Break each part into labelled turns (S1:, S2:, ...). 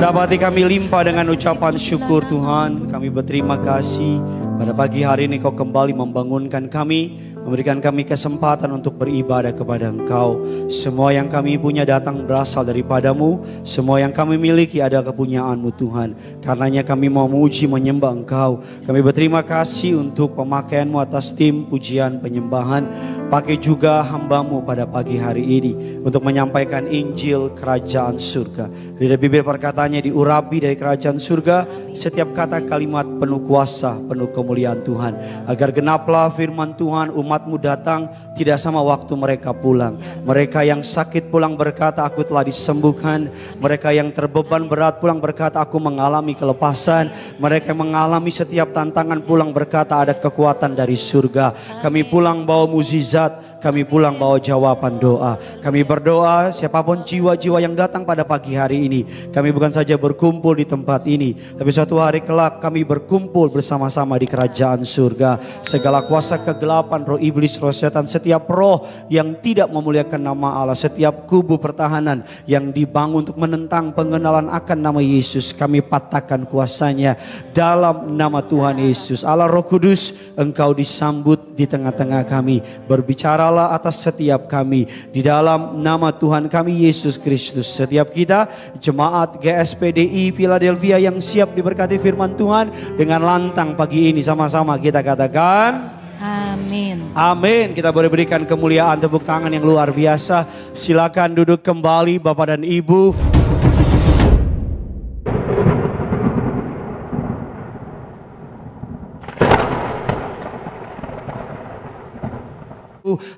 S1: Mendapati kami limpah dengan ucapan syukur Tuhan. Kami berterima kasih pada pagi hari ini Kau kembali membangunkan kami, memberikan kami kesempatan untuk beribadah kepada Engkau. Semua yang kami punya datang berasal daripada-Mu. Semua yang kami miliki adalah kepunyaan-Mu Tuhan. Karenanya kami mau memuji menyembah Engkau. Kami berterima kasih untuk pemakaian-Mu atas tim pujian penyembahan. Pakai juga hamba-Mu pada pagi hari ini untuk menyampaikan Injil Kerajaan Surga. Lidah bibir perkataannya diurapi dari Kerajaan Surga. Setiap kata kalimat penuh kuasa, penuh kemuliaan Tuhan. Agar genaplah firman Tuhan, umat-Mu datang tidak sama waktu mereka pulang. Mereka yang sakit pulang berkata aku telah disembuhkan. Mereka yang terbeban berat pulang berkata aku mengalami kelepasan. Mereka yang mengalami setiap tantangan pulang berkata ada kekuatan dari surga. Kami pulang bawa mukjizat. Kami pulang bawa jawaban doa. Kami berdoa siapapun jiwa-jiwa yang datang pada pagi hari ini. Kami bukan saja berkumpul di tempat ini. Tapi suatu hari kelak kami berkumpul bersama-sama di kerajaan surga. Segala kuasa kegelapan, roh iblis, roh setan, setiap roh yang tidak memuliakan nama Allah. Setiap kubu pertahanan yang dibangun untuk menentang pengenalan akan nama Yesus. Kami patahkan kuasanya dalam nama Tuhan Yesus. Allah Roh Kudus, Engkau disambut di tengah-tengah kami. Berbicaralah atas setiap kami di dalam nama Tuhan kami Yesus Kristus. Setiap kita jemaat GSPDI Philadelphia yang siap diberkati firman Tuhan dengan lantang pagi ini sama-sama kita katakan
S2: amin.
S1: Amin. Kita boleh berikan kemuliaan tepuk tangan yang luar biasa. Silakan duduk kembali Bapak dan Ibu.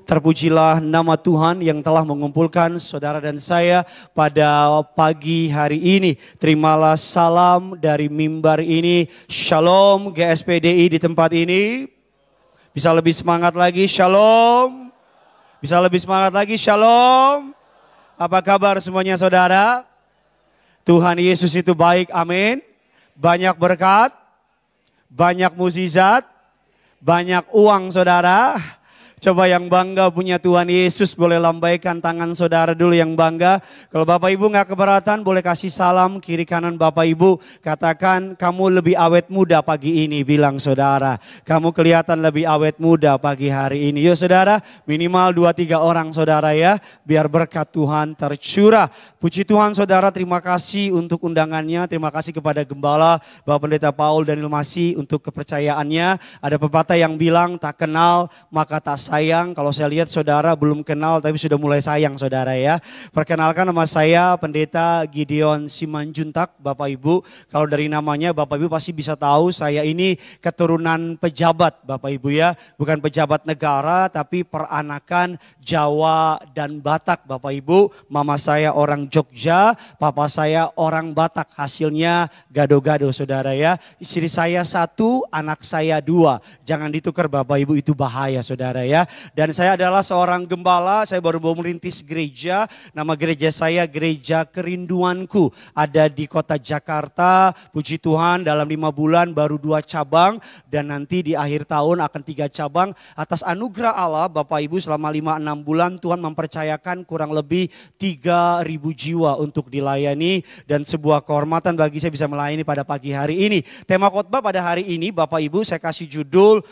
S1: Terpujilah nama Tuhan yang telah mengumpulkan saudara dan saya pada pagi hari ini. Terimalah salam dari mimbar ini. Shalom GSPDI di tempat ini. Bisa lebih semangat lagi, shalom. Bisa lebih semangat lagi, shalom. Apa kabar semuanya saudara? Tuhan Yesus itu baik, amin. Banyak berkat, banyak mukjizat, banyak uang saudara. Coba yang bangga punya Tuhan Yesus boleh lambaikan tangan saudara dulu yang bangga. Kalau Bapak Ibu gak keberatan boleh kasih salam kiri kanan Bapak Ibu. Katakan kamu lebih awet muda pagi ini, bilang saudara. Kamu kelihatan lebih awet muda pagi hari ini. Yuk saudara, minimal 2-3 orang saudara ya. Biar berkat Tuhan tercurah. Puji Tuhan saudara, terima kasih untuk undangannya. Terima kasih kepada Gembala Bapak Pendeta Paul Daniel Masih untuk kepercayaannya. Ada pepatah yang bilang tak kenal maka tak sayang. Kalau saya lihat saudara belum kenal tapi sudah mulai sayang saudara ya. Perkenalkan nama saya Pendeta Gideon Simanjuntak Bapak Ibu. Kalau dari namanya Bapak Ibu pasti bisa tahu saya ini keturunan pejabat Bapak Ibu ya. Bukan pejabat negara tapi peranakan Jawa dan Batak Bapak Ibu. Mama saya orang Jogja, papa saya orang Batak. Hasilnya gado-gado saudara ya. Istri saya 1, anak saya 2. Jangan ditukar Bapak Ibu, itu bahaya saudara ya. Dan saya adalah seorang gembala, saya baru mau merintis gereja. Nama gereja saya Gereja Kerinduanku. Ada di kota Jakarta, puji Tuhan dalam 5 bulan baru 2 cabang. Dan nanti di akhir tahun akan 3 cabang. Atas anugerah Allah Bapak Ibu selama 5-6 bulan Tuhan mempercayakan kurang lebih 3.000 jiwa untuk dilayani. Dan sebuah kehormatan bagi saya bisa melayani pada pagi hari ini. Tema khotbah pada hari ini Bapak Ibu saya kasih judul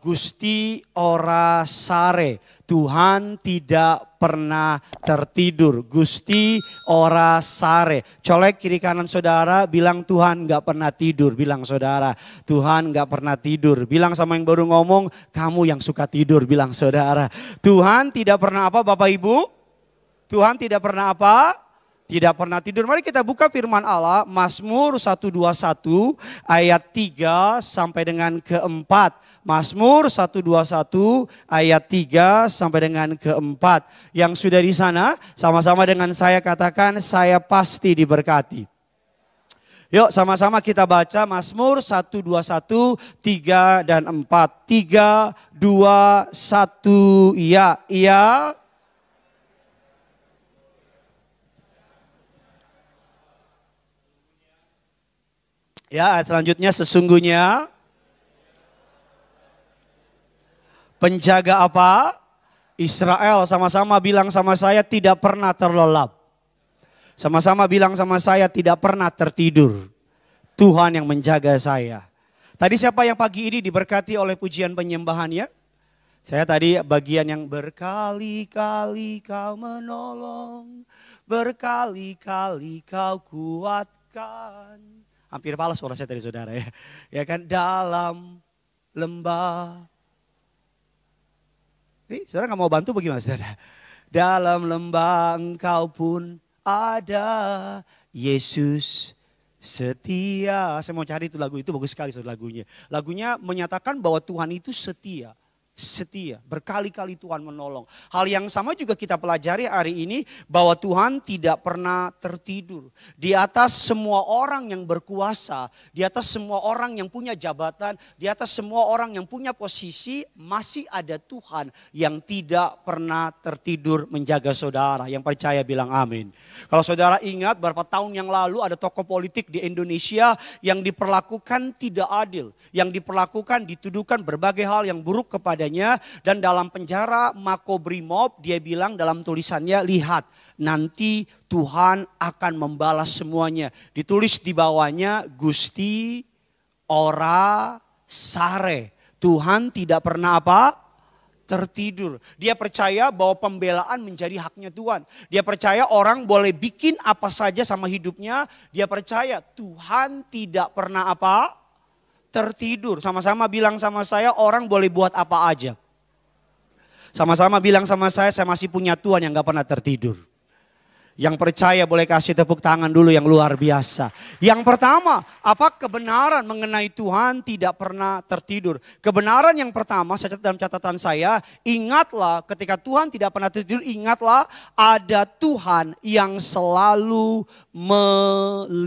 S1: Gusti Ora Sare, Tuhan tidak pernah tertidur. Gusti Ora Sare. Colek kiri kanan saudara, bilang Tuhan gak pernah tidur. Bilang saudara, Tuhan gak pernah tidur. Bilang sama yang baru ngomong, kamu yang suka tidur. Bilang saudara, Tuhan tidak pernah apa Bapak Ibu? Tuhan tidak pernah apa? Tidak pernah tidur. Mari kita buka firman Allah, Mazmur 121 ayat 3 sampai dengan ke-4. Mazmur 121 ayat 3 sampai dengan ke-4. Yang sudah di sana sama-sama dengan saya katakan saya pasti diberkati. Yuk sama-sama kita baca Mazmur 121 3 dan 4. 3, 2, 1 iya, iya. Ya, ayat selanjutnya sesungguhnya penjaga apa? Israel, sama-sama bilang sama saya tidak pernah terlelap. Sama-sama bilang sama saya, tidak pernah tertidur. Tuhan yang menjaga saya. Tadi siapa yang pagi ini diberkati oleh pujian penyembahannya? Saya tadi bagian yang berkali-kali kau menolong, berkali-kali kau kuatkan. Hampir falas suara saya tadi saudara ya. Ya kan, dalam lembah. Saudara gak mau bantu bagaimana saudara? Dalam lembah engkau pun ada, Yesus setia. Saya mau cari itu lagu, itu bagus sekali lagunya. Lagunya menyatakan bahwa Tuhan itu setia. Setia, berkali-kali Tuhan menolong. Hal yang sama juga kita pelajari hari ini bahwa Tuhan tidak pernah tertidur. Di atas semua orang yang berkuasa, di atas semua orang yang punya jabatan, di atas semua orang yang punya posisi, masih ada Tuhan yang tidak pernah tertidur menjaga saudara. Yang percaya bilang amin. Kalau saudara ingat beberapa tahun yang lalu ada tokoh politik di Indonesia yang diperlakukan tidak adil, yang diperlakukan, dituduhkan berbagai hal yang buruk kepadanya. Dan dalam penjara Makobrimob dia bilang dalam tulisannya, lihat nanti Tuhan akan membalas semuanya. Ditulis di bawahnya Gusti Ora Sare. Tuhan tidak pernah apa? Tertidur. Dia percaya bahwa pembelaan menjadi haknya Tuhan. Dia percaya orang boleh bikin apa saja sama hidupnya. Dia percaya Tuhan tidak pernah apa? Tertidur. Sama-sama bilang sama saya, orang boleh buat apa aja. Sama-sama bilang sama saya masih punya Tuhan yang gak pernah tertidur. Yang percaya boleh kasih tepuk tangan dulu yang luar biasa. Yang pertama, apa kebenaran mengenai Tuhan tidak pernah tertidur. Kebenaran yang pertama, saya catat dalam catatan saya, ingatlah ketika Tuhan tidak pernah tertidur, ingatlah ada Tuhan yang selalu melihat.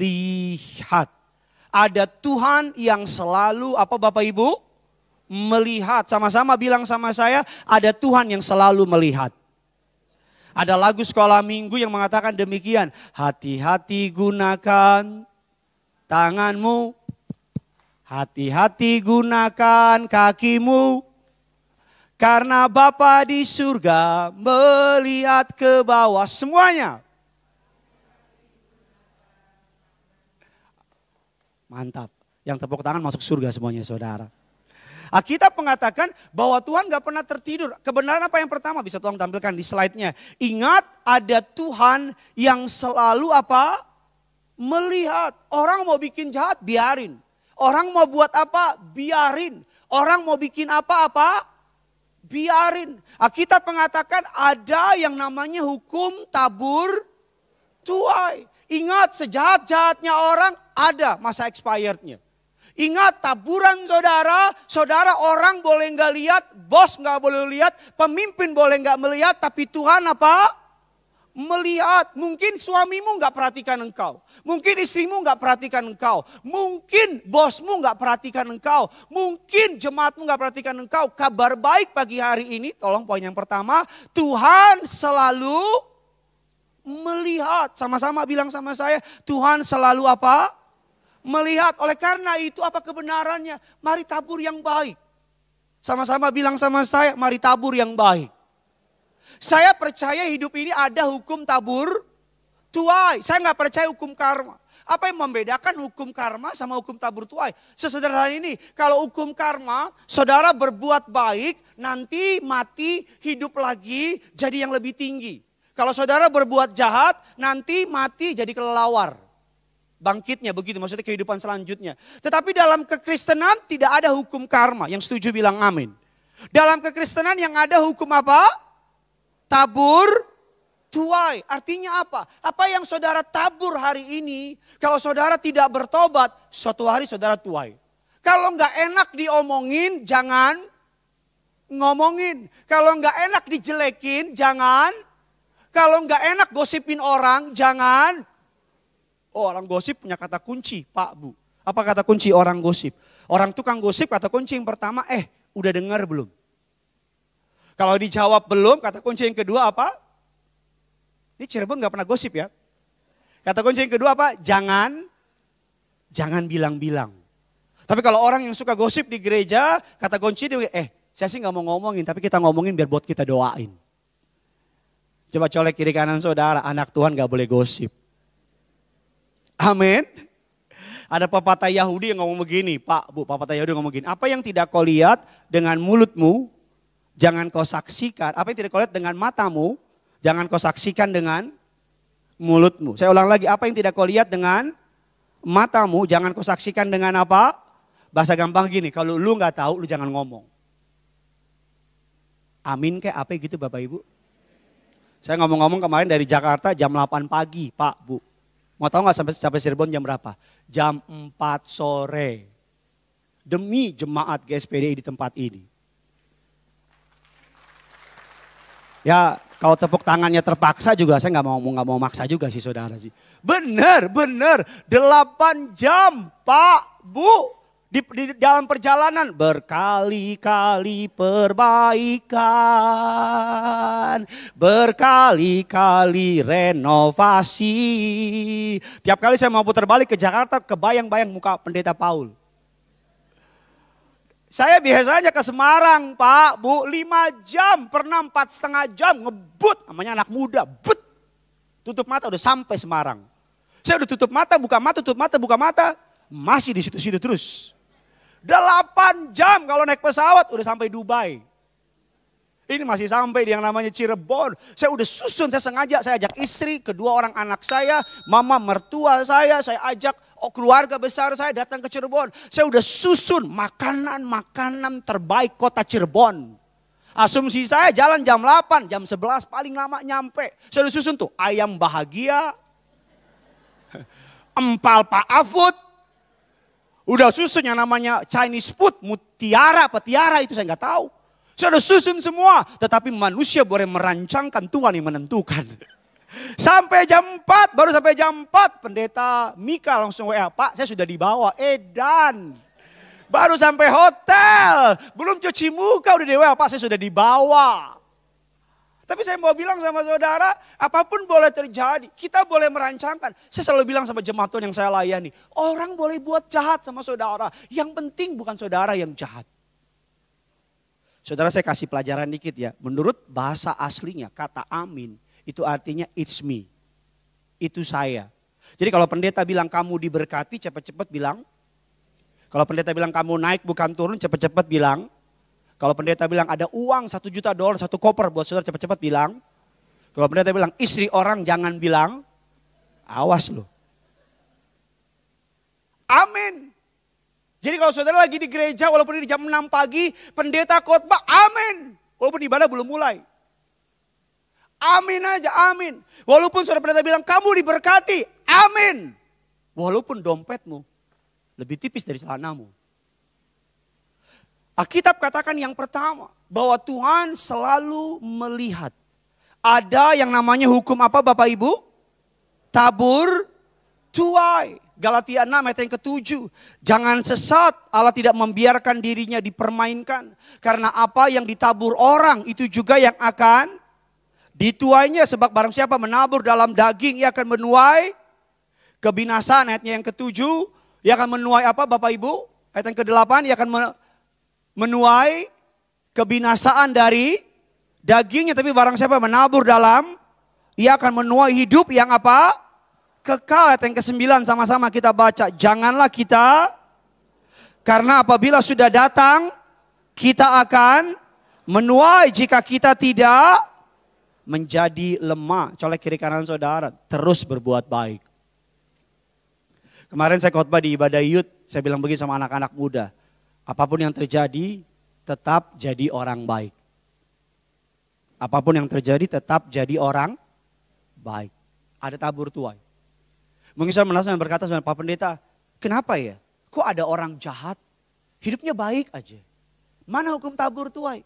S1: Ada Tuhan yang selalu apa Bapak Ibu? Melihat. Sama-sama bilang sama saya, ada Tuhan yang selalu melihat. Ada lagu sekolah minggu yang mengatakan demikian. Hati-hati gunakan tanganmu. Hati-hati gunakan kakimu. Karena Bapa di surga melihat ke bawah semuanya. Mantap. Yang tepuk tangan masuk surga semuanya saudara. Alkitab mengatakan bahwa Tuhan gak pernah tertidur. Kebenaran apa yang pertama? Bisa tolong tampilkan di slide-nya. Ingat ada Tuhan yang selalu apa? Melihat. Orang mau bikin jahat, biarin. Orang mau buat apa? Biarin. Orang mau bikin apa-apa? Biarin. Alkitab mengatakan ada yang namanya hukum tabur tuai. Ingat sejahat-jahatnya orang ada masa expirednya. Ingat taburan saudara, saudara orang boleh nggak lihat, bos nggak boleh lihat, pemimpin boleh nggak melihat, tapi Tuhan apa? Melihat. Mungkin suamimu nggak perhatikan engkau, mungkin istrimu nggak perhatikan engkau, mungkin bosmu nggak perhatikan engkau, mungkin jemaatmu nggak perhatikan engkau. Kabar baik pagi hari ini, tolong poin yang pertama, Tuhan selalu melihat. Sama-sama bilang sama saya, Tuhan selalu apa? Melihat. Oleh karena itu apa kebenarannya? Mari tabur yang baik. Sama-sama bilang sama saya, mari tabur yang baik. Saya percaya hidup ini ada hukum tabur tuai. Saya nggak percaya hukum karma. Apa yang membedakan hukum karma sama hukum tabur tuai? Sesederhana ini, kalau hukum karma, saudara berbuat baik, nanti mati, hidup lagi, jadi yang lebih tinggi. Kalau saudara berbuat jahat, nanti mati jadi kelelawar. Bangkitnya begitu, maksudnya kehidupan selanjutnya. Tetapi dalam kekristenan tidak ada hukum karma. Yang setuju bilang amin. Dalam kekristenan yang ada hukum apa? Tabur tuai. Artinya apa? Apa yang saudara tabur hari ini, kalau saudara tidak bertobat, suatu hari saudara tuai. Kalau nggak enak diomongin, jangan ngomongin. Kalau nggak enak dijelekin, jangan. Kalau nggak enak gosipin orang, jangan. Oh, orang gosip punya kata kunci, Pak, Bu. Apa kata kunci orang gosip? Orang tukang gosip kata kunci yang pertama, udah dengar belum? Kalau dijawab belum, kata kunci yang kedua apa? Ini Cirebon gak pernah gosip ya. Kata kunci yang kedua apa? Jangan bilang-bilang. Tapi kalau orang yang suka gosip di gereja, kata kunci dia, saya sih gak mau ngomongin, tapi kita ngomongin biar buat kita doain. Coba colek kiri kanan saudara, anak Tuhan gak boleh gosip. Amin. Ada pepatah Yahudi yang ngomong begini, Pak, Bu, pepatah Yahudi ngomong begini. Apa yang tidak kau lihat dengan mulutmu, jangan kau saksikan. Apa yang tidak kau lihat dengan matamu, jangan kau saksikan dengan mulutmu. Saya ulang lagi, apa yang tidak kau lihat dengan matamu, jangan kau saksikan dengan apa? Bahasa gampang gini, kalau lu nggak tahu, lu jangan ngomong. Amin kayak apa gitu Bapak Ibu? Saya ngomong-ngomong kemarin dari Jakarta jam 8 pagi, Pak, Bu. Mau tahu nggak sampai Cirebon jam berapa? Jam 4 sore. Demi jemaat GSPDI di tempat ini. Ya kalau tepuk tangannya terpaksa juga saya nggak mau maksa juga sih saudara sih. Bener 8 jam Pak, Bu. Di dalam perjalanan berkali-kali perbaikan, berkali-kali renovasi. Tiap kali saya mau putar balik ke Jakarta, kebayang-bayang muka Pendeta Paul. Saya biasanya ke Semarang Pak, Bu, 5 jam, pernah 4,5 jam ngebut. Namanya anak muda, but. Tutup mata udah sampai Semarang. Saya udah tutup mata, buka mata, masih di situ-situ terus. 8 jam kalau naik pesawat udah sampai Dubai. Ini masih sampai di yang namanya Cirebon. Saya udah susun, saya ajak istri, kedua orang anak saya, mama mertua saya ajak keluarga besar saya datang ke Cirebon. Saya udah susun makanan terbaik kota Cirebon. Asumsi saya jalan jam 8, jam 11 paling lama nyampe. Saya udah susun tuh ayam bahagia, empal Pak Afud. Udah susun yang namanya Chinese food, petiara itu saya nggak tahu. Saya udah susun semua, tetapi manusia boleh merancangkan, Tuhan yang menentukan. Sampai jam 4, baru sampai jam 4 Pendeta Mika langsung WA, Pak saya sudah dibawa, edan. Baru sampai hotel, belum cuci muka udah di WA, Pak saya sudah dibawa. Tapi saya mau bilang sama saudara, apapun boleh terjadi, kita boleh merancangkan. Saya selalu bilang sama jemaat Tuhan yang saya layani, orang boleh buat jahat sama saudara, yang penting bukan saudara yang jahat. Saudara saya kasih pelajaran dikit ya, menurut bahasa aslinya kata amin itu artinya it's me, itu saya. Jadi kalau pendeta bilang kamu diberkati, cepat-cepat bilang. Kalau pendeta bilang kamu naik bukan turun, cepat-cepat bilang. Kalau pendeta bilang ada uang $1 juta, 1 koper buat saudara, cepat-cepat bilang. Kalau pendeta bilang istri orang jangan bilang, awas loh. Amin. Jadi kalau saudara lagi di gereja walaupun di jam 6 pagi, pendeta khotbah, amin. Walaupun ibadah belum mulai. Amin aja, amin. Walaupun saudara pendeta bilang kamu diberkati, amin. Walaupun dompetmu lebih tipis dari celanamu. Alkitab katakan yang pertama, bahwa Tuhan selalu melihat. Ada yang namanya hukum apa Bapak Ibu? Tabur tuai. Galatia 6 ayat yang ke-7. Jangan sesat, Allah tidak membiarkan dirinya dipermainkan. Karena apa yang ditabur orang itu juga yang akan dituainya. Sebab barang siapa menabur dalam daging, ia akan menuai kebinasaan. Ayatnya yang ke-7, ia akan menuai apa Bapak Ibu? Ayat yang ke-8, ia akan menuai kebinasaan dari dagingnya. Tapi barang siapa menabur dalam, ia akan menuai hidup yang apa? Kekal. Ayat yang ke-9 sama-sama kita baca. Janganlah kita, karena apabila sudah datang, kita akan menuai jika kita tidak menjadi lemah. Colek kiri kanan saudara, terus berbuat baik. Kemarin saya khotbah di ibadah youth, saya bilang begini sama anak-anak muda. Apapun yang terjadi, tetap jadi orang baik. Apapun yang terjadi, tetap jadi orang baik. Ada tabur tuai. Mungkin saya merasa berkata sama Pak Pendeta, kenapa ya? Kok ada orang jahat, hidupnya baik aja. Mana hukum tabur tuai?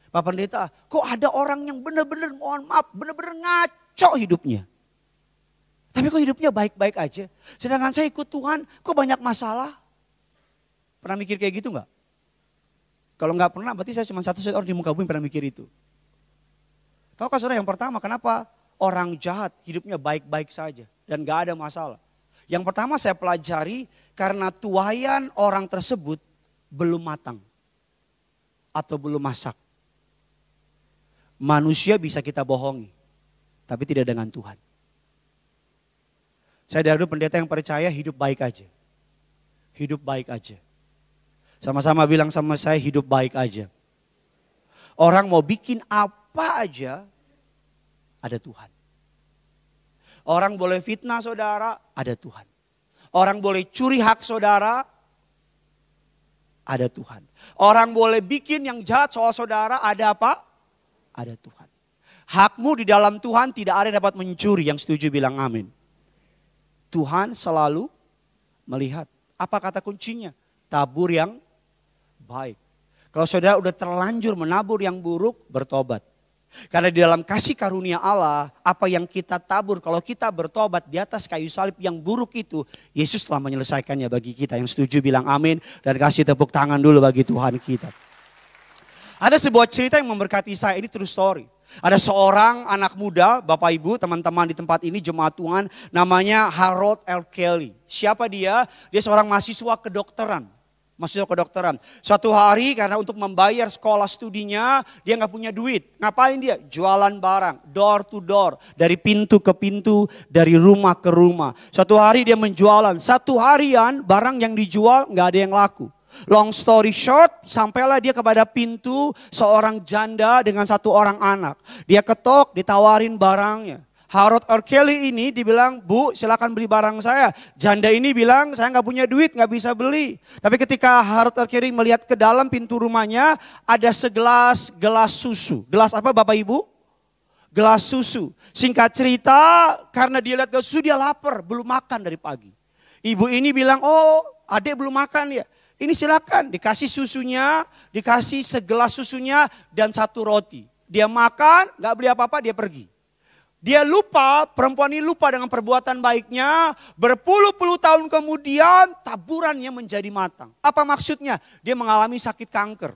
S1: Pak Pendeta, kok ada orang yang benar-benar mohon maaf, benar-benar ngaco hidupnya. Tapi kok hidupnya baik-baik aja. Sedangkan saya ikut Tuhan, kok banyak masalah? Pernah mikir kayak gitu enggak? Kalau enggak pernah, berarti saya cuma satu orang di muka bumi pernah mikir itu. Tahukah saudara yang pertama, kenapa orang jahat hidupnya baik-baik saja dan enggak ada masalah? Yang pertama saya pelajari karena tuaian orang tersebut belum matang atau belum masak. Manusia bisa kita bohongi, tapi tidak dengan Tuhan. Saya dari dulu pendeta yang percaya hidup baik aja. Hidup baik aja. Sama-sama bilang sama saya hidup baik aja. Orang mau bikin apa aja, ada Tuhan. Orang boleh fitnah saudara, ada Tuhan. Orang boleh curi hak saudara, ada Tuhan. Orang boleh bikin yang jahat soal saudara, ada apa? Ada Tuhan. Hakmu di dalam Tuhan tidak ada yang dapat mencuri, yang setuju bilang amin. Tuhan selalu melihat. Apa kata kuncinya? Tabur yang baik. Kalau saudara udah terlanjur menabur yang buruk, bertobat. Karena di dalam kasih karunia Allah, apa yang kita tabur, kalau kita bertobat di atas kayu salib yang buruk itu, Yesus telah menyelesaikannya bagi kita. Yang setuju bilang amin dan kasih tepuk tangan dulu bagi Tuhan kita. Ada sebuah cerita yang memberkati saya, ini true story. Ada seorang anak muda, Bapak Ibu, teman-teman di tempat ini, jemaat Tuhan, namanya Harold L. Kelly. Siapa dia? Dia seorang mahasiswa kedokteran. Suatu hari karena untuk membayar sekolah studinya, dia nggak punya duit. Ngapain dia? Jualan barang, door to door. Dari pintu ke pintu, dari rumah ke rumah. Suatu hari dia menjualan, satu harian barang yang dijual nggak ada yang laku. Long story short, sampailah dia kepada pintu seorang janda dengan satu orang anak. Dia ketok, ditawarin barangnya. Harold R. Kelly ini dibilang, Bu silakan beli barang saya. Janda ini bilang, saya nggak punya duit, nggak bisa beli. Tapi ketika Harold R. Kelly melihat ke dalam pintu rumahnya, ada gelas susu. Gelas apa Bapak Ibu? Gelas susu. Singkat cerita, karena dia lihat gelas susu, dia lapar, belum makan dari pagi. Ibu ini bilang, oh adik belum makan ya. Ini silakan, dikasih susunya, dikasih segelas susunya dan satu roti. Dia makan, gak beli apa-apa, dia pergi. Dia lupa, perempuan ini lupa dengan perbuatan baiknya. Berpuluh-puluh tahun kemudian taburannya menjadi matang. Apa maksudnya? Dia mengalami sakit kanker.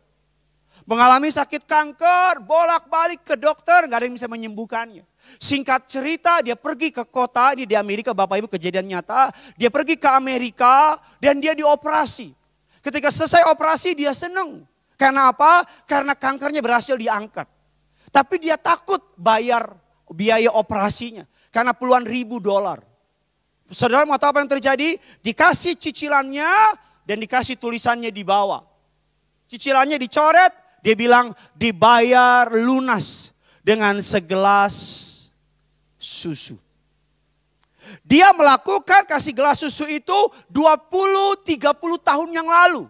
S1: Mengalami sakit kanker, bolak-balik ke dokter, gak ada yang bisa menyembuhkannya. Singkat cerita, dia pergi ke kota, ini di Amerika Bapak Ibu kejadian nyata. Dia pergi ke Amerika dan dia dioperasi. Ketika selesai operasi dia senang. Karena apa? Karena kankernya berhasil diangkat. Tapi dia takut bayar biaya operasinya. Karena puluhan ribu dolar. Saudara mau tahu apa yang terjadi? Dikasih cicilannya dan dikasih tulisannya di bawah. Cicilannya dicoret, dia bilang dibayar lunas dengan segelas susu. Dia melakukan kasih gelas susu itu 20-30 tahun yang lalu.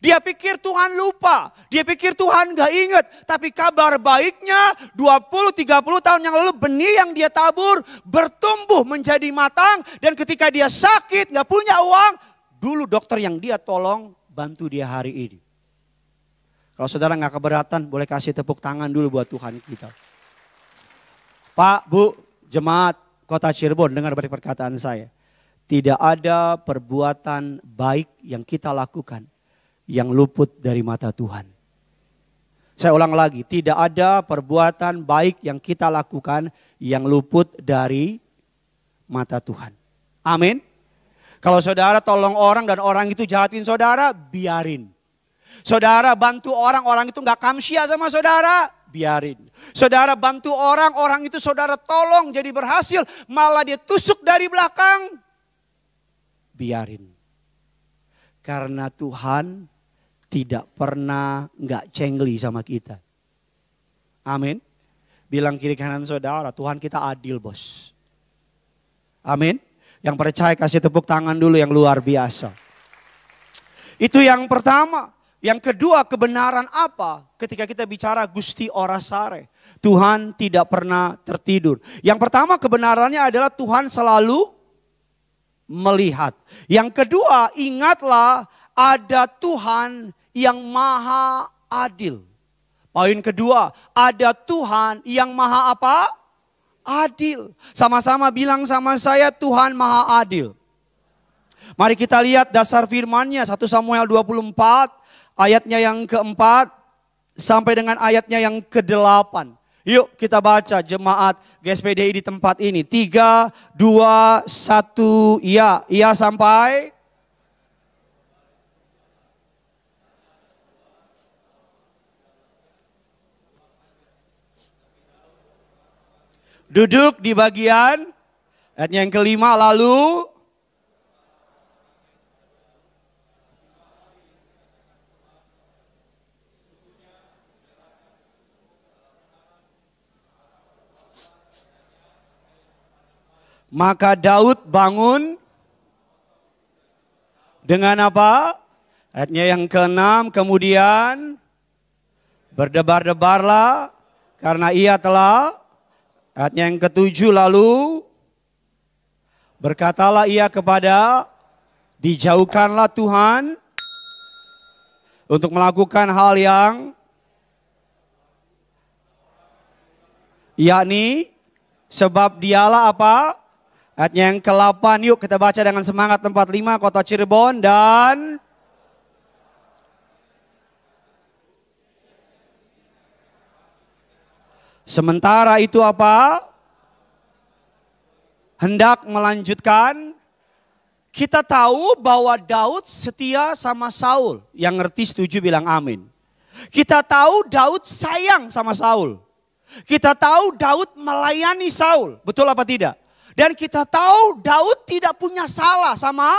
S1: Dia pikir Tuhan lupa, dia pikir Tuhan gak ingat. Tapi kabar baiknya 20-30 tahun yang lalu benih yang dia tabur bertumbuh menjadi matang. Dan ketika dia sakit gak punya uang, dulu dokter yang dia tolong bantu dia hari ini. Kalau saudara gak keberatan boleh kasih tepuk tangan dulu buat Tuhan kita. Pak, Bu, jemaat Kota Cirebon, dengar baik perkataan saya. Tidak ada perbuatan baik yang kita lakukan yang luput dari mata Tuhan. Saya ulang lagi, tidak ada perbuatan baik yang kita lakukan yang luput dari mata Tuhan. Amin. Kalau saudara tolong orang dan orang itu jahatin saudara, biarin. Saudara bantu orang, orang itu gak kamsia sama saudara, biarin. Saudara bantu orang, orang itu saudara tolong jadi berhasil, malah dia tusuk dari belakang, biarin. Karena Tuhan tidak pernah gak cengli sama kita. Amin. Bilang kiri kanan saudara, Tuhan kita adil bos. Amin. Yang percaya kasih tepuk tangan dulu yang luar biasa. Itu yang pertama. Yang kedua, kebenaran apa ketika kita bicara Gusti Ora Sare? Tuhan tidak pernah tertidur. Yang pertama kebenarannya adalah Tuhan selalu melihat. Yang kedua, ingatlah ada Tuhan yang maha adil. Poin kedua, ada Tuhan yang maha apa? Adil. Sama-sama bilang sama saya, Tuhan maha adil. Mari kita lihat dasar firman-Nya 1 Samuel 24. Ayatnya yang keempat sampai dengan ayatnya yang ke-8. Yuk kita baca jemaat GSPDI di tempat ini. 3, 2, 1, ya. Ya sampai. Duduk di bagian Ayatnya yang kelima, lalu maka Daud bangun dengan apa? Ayatnya yang keenam, kemudian berdebar-debarlah karena ia telah, ayatnya yang ketujuh, lalu berkatalah ia kepada, dijauhkanlah Tuhan untuk melakukan hal yang, yakni sebab dialah apa? Ayatnya yang ke-8, yuk kita baca dengan semangat. Tempat 5, kota Cirebon. Dan sementara itu apa? Hendak melanjutkan. Kita tahu bahwa Daud setia sama Saul. Yang ngerti setuju bilang amin. Kita tahu Daud sayang sama Saul. Kita tahu Daud melayani Saul. Betul apa tidak? Dan kita tahu Daud tidak punya salah sama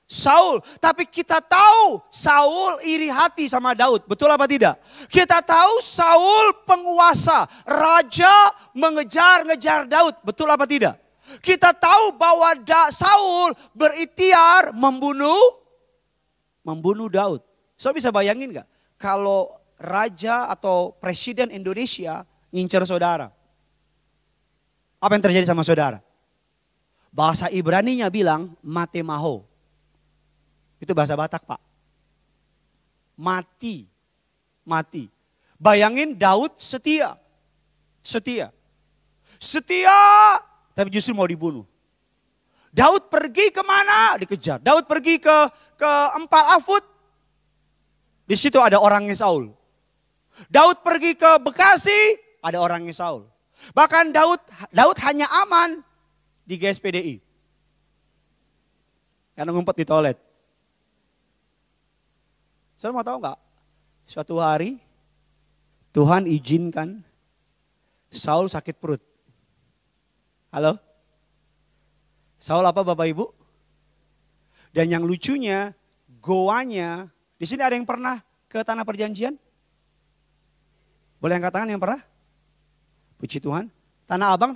S1: Saul. Tapi kita tahu Saul iri hati sama Daud. Betul apa tidak? Kita tahu Saul penguasa. Raja mengejar-ngejar Daud. Betul apa tidak? Kita tahu bahwa Saul berikhtiar membunuh Daud. So bisa bayangin gak? Kalau raja atau presiden Indonesia ngincer saudara. Apa yang terjadi sama saudara? Bahasa Ibraninya bilang matemaho. Itu bahasa Batak, Pak. Mati. Mati. Bayangin Daud setia. Setia. Setia, tapi justru mau dibunuh. Daud pergi kemana? Dikejar. Daud pergi ke Empal Afud. Di situ ada orangnya Saul. Daud pergi ke Bekasi, ada orangnya Saul. Bahkan Daud hanya aman di GSPDI. Karena ngumpet di toilet. Saudara mau tahu nggak? Suatu hari Tuhan izinkan Saul sakit perut. Halo? Saul apa Bapak Ibu? Dan yang lucunya, goanya, di sini ada yang pernah ke Tanah Perjanjian? Boleh angkat tangan yang pernah? Puji Tuhan. Tanah Abang.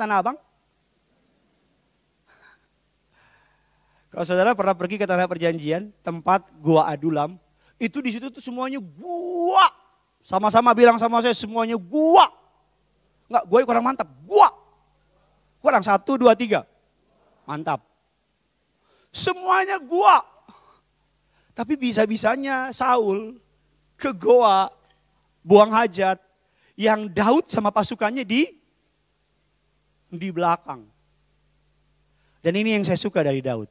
S1: Kalau saudara pernah pergi ke Tanah Perjanjian, tempat Gua Adulam, itu di situ tuh semuanya gua. Sama-sama bilang sama saya semuanya gua. Enggak, gue kurang mantap, gua. Kurang 1, 2, 3. Mantap. Semuanya gua. Tapi bisa-bisanya Saul ke goa buang hajat yang Daud sama pasukannya di belakang. Dan ini yang saya suka dari Daud.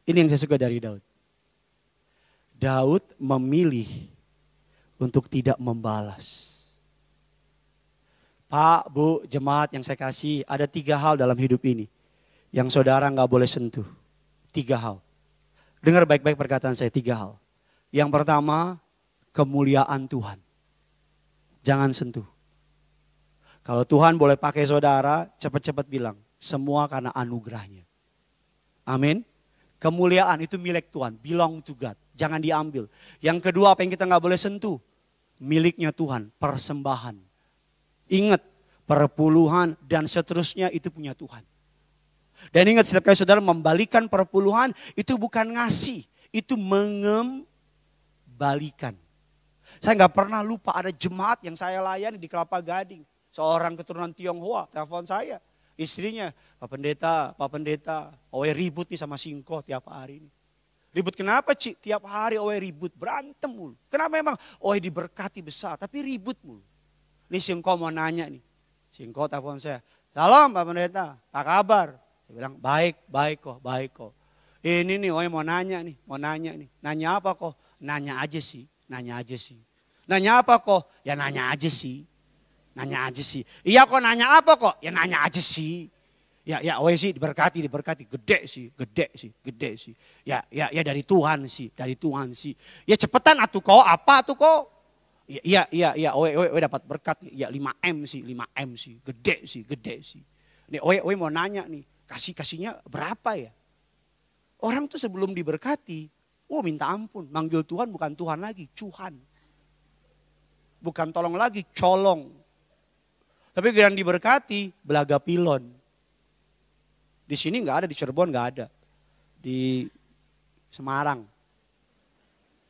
S1: Ini yang saya suka dari Daud. Daud memilih untuk tidak membalas. Pak, Bu, jemaat yang saya kasih, ada 3 hal dalam hidup ini yang saudara gak boleh sentuh. 3 hal. Dengar baik-baik perkataan saya, 3 hal. Yang pertama, kemuliaan Tuhan. Jangan sentuh. Kalau Tuhan boleh pakai saudara, cepat-cepat bilang, semua karena anugerahnya. Amin. Kemuliaan itu milik Tuhan, belong to God. Jangan diambil. Yang kedua apa yang kita gak boleh sentuh? Miliknya Tuhan, persembahan. Ingat, perpuluhan dan seterusnya itu punya Tuhan. Dan ingat setiap kali saudara membalikan perpuluhan, itu bukan ngasih, itu mengembalikan. Saya gak pernah lupa ada jemaat yang saya layani di Kelapa Gading. Seorang keturunan Tionghoa, telepon saya. Istrinya, Pak Pendeta, Owe ribut nih sama Singko tiap hari ini. Ribut kenapa Cik? Tiap hari Owe ribut, berantem mulu. Kenapa memang Owe diberkati besar, tapi ribut mulu. Ini Singko mau nanya nih. Singko telepon saya, salam Pak Pendeta, apa kabar? Saya bilang, baik kok. Ini nih Owe mau nanya nih. Nanya apa kok? Nanya aja sih. Nanya apa kok? Ya nanya aja sih. Iya kok nanya apa kok? Ya nanya aja sih. Ya Owe sih diberkati, gede sih. Ya dari Tuhan sih. Ya cepetan atuh kok, apa tuh kok? Iya, Owe dapat berkat. Ya 5M sih, gede sih. Nih Owe mau nanya nih, Kasihnya berapa ya? Orang tuh sebelum diberkati, minta ampun. Manggil Tuhan bukan Tuhan lagi, Cuhan. Bukan tolong lagi, colong. Tapi giliran diberkati, belaga pilon. Di sini nggak ada, di Cirebon nggak ada. Di Semarang,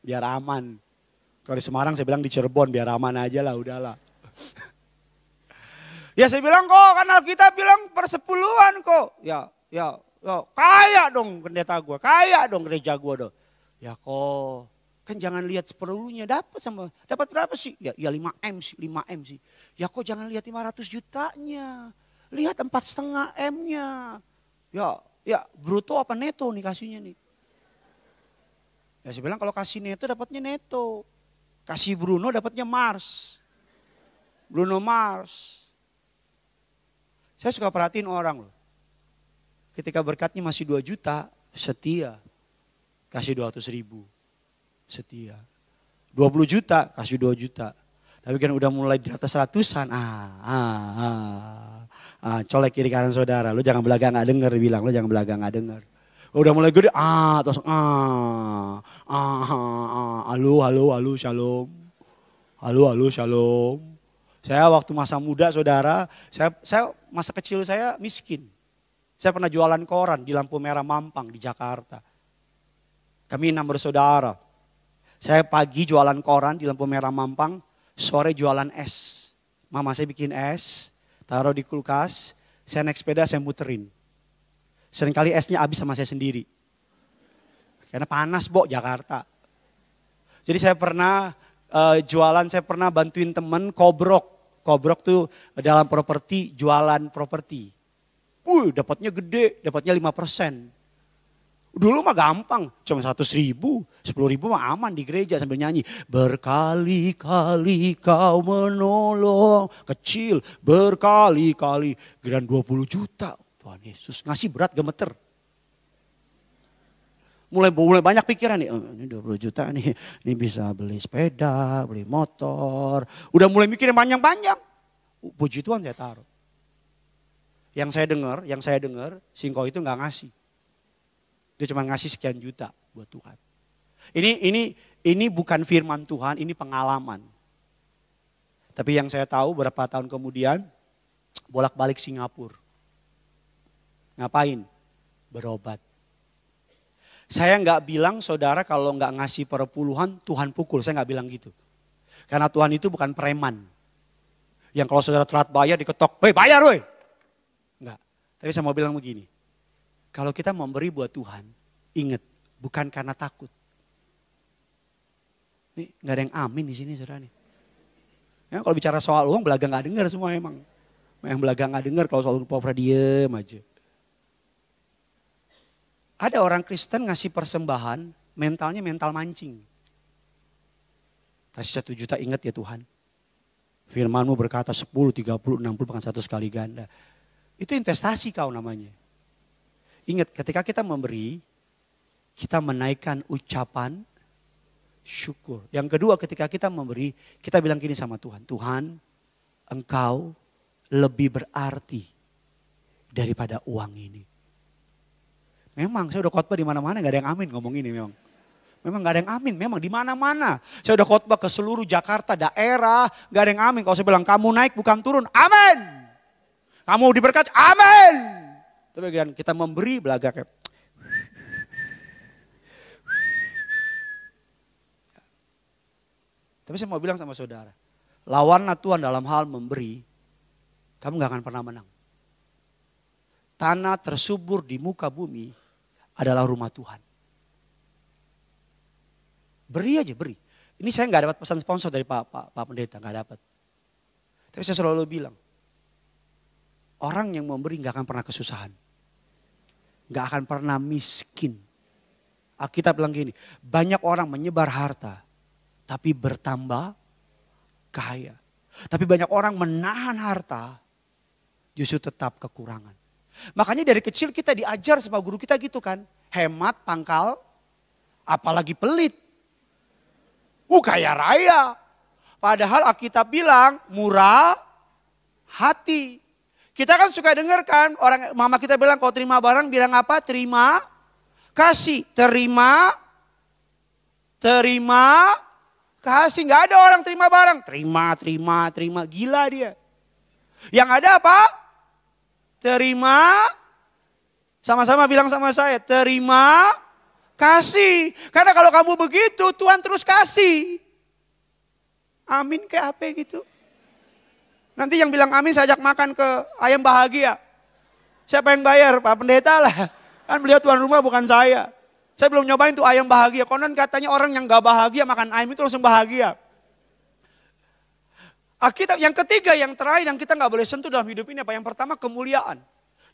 S1: biar aman. Kalau di Semarang saya bilang di Cirebon, biar aman aja lah, udahlah. Ya saya bilang kok, kan Alkitab bilang persepuluhan kok. Ya, kaya dong pendeta gue, kaya dong gereja gue dong. Ya kok, kan jangan lihat seperlunya, dapat berapa sih? Ya 5M sih. Ya kok jangan lihat 500 jutanya, lihat 4,5 M-nya. Ya bruto apa neto nih kasihnya nih. Ya saya bilang kalau kasih neto dapatnya neto. Kasih Bruno dapatnya Mars. Bruno Mars. Saya suka perhatiin orang loh. Ketika berkatnya masih 2 juta, setia. Kasih 200.000, setia. 20 juta, kasih 2 juta. Tapi kan udah mulai di atas ratusan, colek kiri kanan saudara. Lu jangan belaga gak denger, bilang lu jangan belaga gak denger. Udah mulai gede, terus halo, shalom. Halo, shalom. Saya waktu masa muda saudara, saya masa kecil saya miskin. Saya pernah jualan koran di lampu merah Mampang di Jakarta. Kami 6 bersaudara. Saya pagi jualan koran di lampu merah Mampang, sore jualan es. Mama saya bikin es, taruh di kulkas, saya naik sepeda saya muterin. Seringkali esnya habis sama saya sendiri. Karena panas Jakarta. Jadi saya pernah jualan, saya pernah bantuin temen kobrok. Kobrok tuh dalam properti, jualan properti. Dapatnya gede, dapatnya 5%. Dulu mah gampang, cuma 100.000, 10.000 mah aman di gereja sambil nyanyi. Berkali-kali kau menolong, kecil, berkali-kali. Giliran 20 juta, Tuhan Yesus ngasih berat gemeter. Mulai banyak pikiran nih, ini 20 juta nih, ini bisa beli sepeda, beli motor. Udah mulai mikirin panjang-panjang. Puji Tuhan saya taruh. Yang saya dengar, Singko itu nggak ngasih. Dia cuma ngasih sekian juta buat Tuhan. Ini bukan firman Tuhan, ini pengalaman. Tapi yang saya tahu berapa tahun kemudian, bolak-balik Singapura. Ngapain? Berobat. Saya nggak bilang saudara kalau nggak ngasih perpuluhan Tuhan pukul, saya nggak bilang gitu. Karena Tuhan itu bukan preman. Yang kalau saudara telat bayar diketok, woi bayar woi. Enggak, tapi saya mau bilang begini. Kalau kita memberi buat Tuhan, ingat bukan karena takut. Nih nggak ada yang amin di sini saudara nih. Ya, kalau bicara soal uang belaga nggak dengar semua emang. Yang belaga nggak dengar kalau soal rupa diem aja. Ada orang Kristen ngasih persembahan, mentalnya mental mancing. Kasih 1 juta, ingat ya Tuhan. Firman-Mu berkata 10, 30, 60 bahkan 100 kali ganda. Itu investasi kau namanya. Ingat ketika kita memberi, kita menaikkan ucapan syukur. Yang kedua ketika kita memberi, kita bilang gini sama Tuhan. Tuhan, Engkau lebih berarti daripada uang ini. Memang saya udah khotbah di mana-mana gak ada yang amin ngomong ini memang. Memang gak ada yang amin, memang di mana-mana. Saya udah khotbah ke seluruh Jakarta, daerah, gak ada yang amin. Kalau saya bilang kamu naik bukan turun, amin. Kamu diberkati, amin. Tapi kan kita memberi belaga kayak. Tapi saya mau bilang sama saudara, lawanlah Tuhan dalam hal memberi, kamu gak akan pernah menang. Tanah tersubur di muka bumi adalah rumah Tuhan. Beri aja, beri. Ini saya gak dapat pesan sponsor dari Pak Pendeta, gak dapat. Tapi saya selalu bilang, orang yang memberi gak akan pernah kesusahan. Gak akan pernah miskin. Alkitab bilang gini, banyak orang menyebar harta, tapi bertambah kaya. Tapi banyak orang menahan harta, justru tetap kekurangan. Makanya dari kecil kita diajar sama guru kita gitu kan. Hemat pangkal, apalagi pelit. Kaya raya. Padahal Alkitab bilang murah hati. Kita kan suka dengar kan, orang mama kita bilang kalau terima barang bilang apa? Terima kasih. Terima kasih. Nggak ada orang terima barang. Terima. Gila dia. Yang ada apa? Terima. Sama-sama bilang sama saya. Terima kasih. Karena kalau kamu begitu Tuhan terus kasih. Amin kayak apa gitu. Nanti yang bilang amin saya ajak makan ke ayam bahagia. Siapa yang bayar? Pak Pendeta lah. Kan beliau tuan rumah bukan saya. Saya belum nyobain tuh ayam bahagia. Konon katanya orang yang gak bahagia makan ayam itu langsung bahagia. Alkitab yang ketiga, yang terakhir yang kita gak boleh sentuh dalam hidup ini apa? Yang pertama kemuliaan.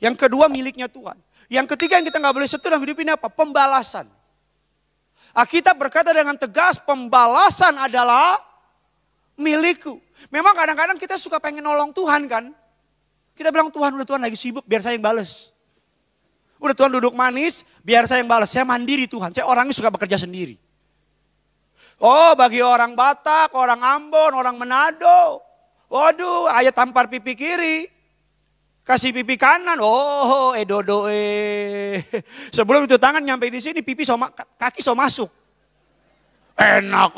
S1: Yang kedua miliknya Tuhan. Yang ketiga yang kita gak boleh sentuh dalam hidup ini apa? Pembalasan. Alkitab berkata dengan tegas pembalasan adalah milikku. Memang kadang-kadang kita suka pengen nolong Tuhan kan. Kita bilang Tuhan udah Tuhan lagi sibuk biar saya yang bales. Udah Tuhan duduk manis biar saya yang bales. Saya mandiri Tuhan. Saya orangnya suka bekerja sendiri. Oh bagi orang Batak, orang Ambon, orang Manado. Waduh ayat tampar pipi kiri. Kasih pipi kanan. Oh dodo. Sebelum itu tangan nyampe di sini pipi kaki so masuk. Enak